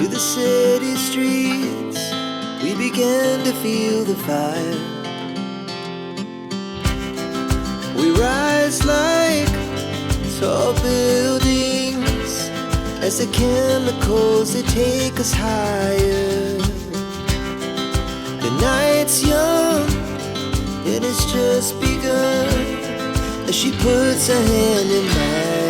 to the city streets, we began to feel the fire. We rise like tall buildings as the chemicals, they take us higher. The night's young, it has just begun, as she puts her hand in mine.